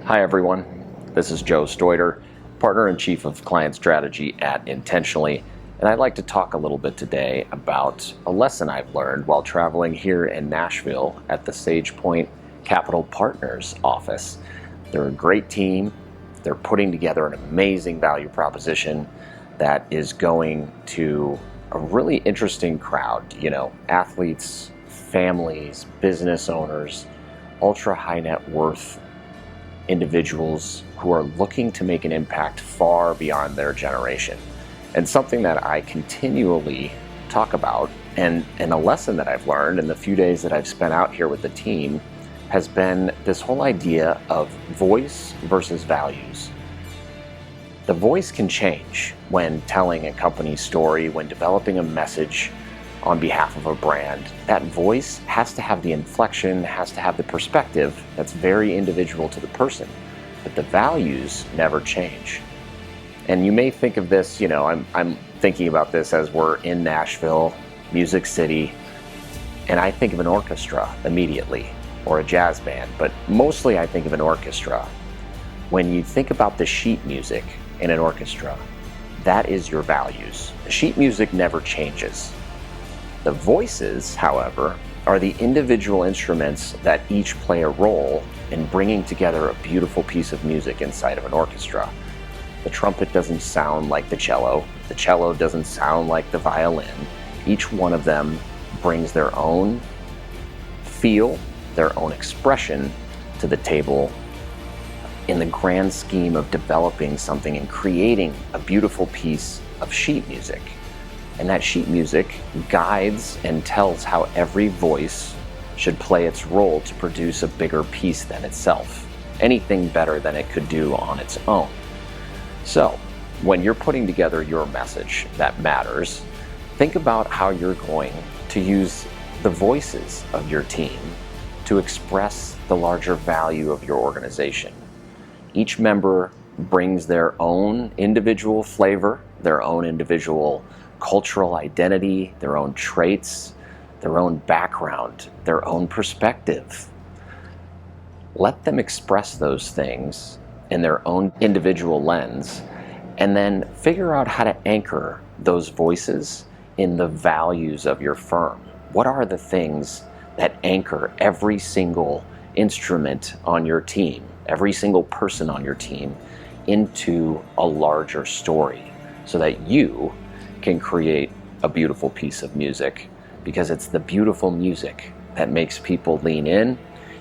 Hi everyone, this is Joe Steuter, Partner and Chief of Client Strategy at Intentionally, and I'd like to talk a little bit today about a lesson I've learned while traveling here in Nashville at the SagePoint Capital Partners office. They're a great team. They're putting together an amazing value proposition that is going to a really interesting crowd, athletes, families, business owners, ultra high net worth individuals who are looking to make an impact far beyond their generation. And something that I continually talk about, and a lesson that I've learned in the few days that I've spent out here with the team, has been this whole idea of voice versus values. The voice can change when telling a company's story, when developing a message on behalf of a brand. That voice has to have the inflection, has to have the perspective that's very individual to the person, but the values never change. And you may think of this, I'm thinking about this as we're in Nashville, Music City, and I think of an orchestra immediately, or a jazz band, but mostly I think of an orchestra. When you think about the sheet music in an orchestra, that is your values. The sheet music never changes. The voices, however, are the individual instruments that each play a role in bringing together a beautiful piece of music inside of an orchestra. The trumpet doesn't sound like the cello doesn't sound like the violin. Each one of them brings their own feel, their own expression to the table in the grand scheme of developing something and creating a beautiful piece of sheet music. And that sheet music guides and tells how every voice should play its role to produce a bigger piece than itself, anything better than it could do on its own. So, when you're putting together your message that matters, think about how you're going to use the voices of your team to express the larger value of your organization. Each member brings their own individual flavor, their own individual cultural identity, their own traits, their own background, their own perspective. Let them express those things in their own individual lens, and then figure out how to anchor those voices in the values of your firm. What are the things that anchor every single instrument on your team, every single person on your team, into a larger story so that you can create a beautiful piece of music? Because it's the beautiful music that makes people lean in.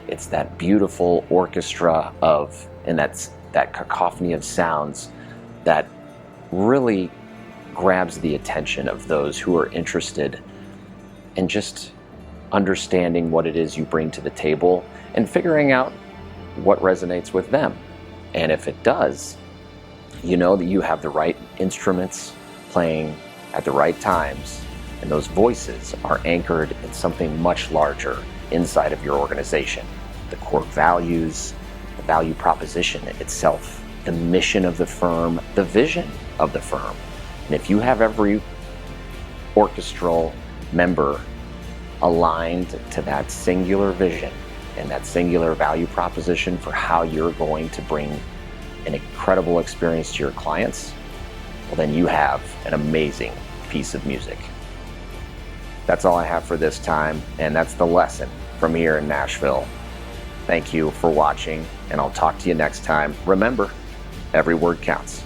It's that beautiful orchestra and that's that cacophony of sounds that really grabs the attention of those who are interested in just understanding what it is you bring to the table and figuring out what resonates with them. And if it does, you know that you have the right instruments playing at the right times, and those voices are anchored in something much larger inside of your organization. The core values, the value proposition itself, the mission of the firm, the vision of the firm. And if you have every orchestral member aligned to that singular vision and that singular value proposition for how you're going to bring an incredible experience to your clients, well, then you have an amazing piece of music. That's all I have for this time, and that's the lesson from here in Nashville. Thank you for watching, and I'll talk to you next time. Remember, every word counts.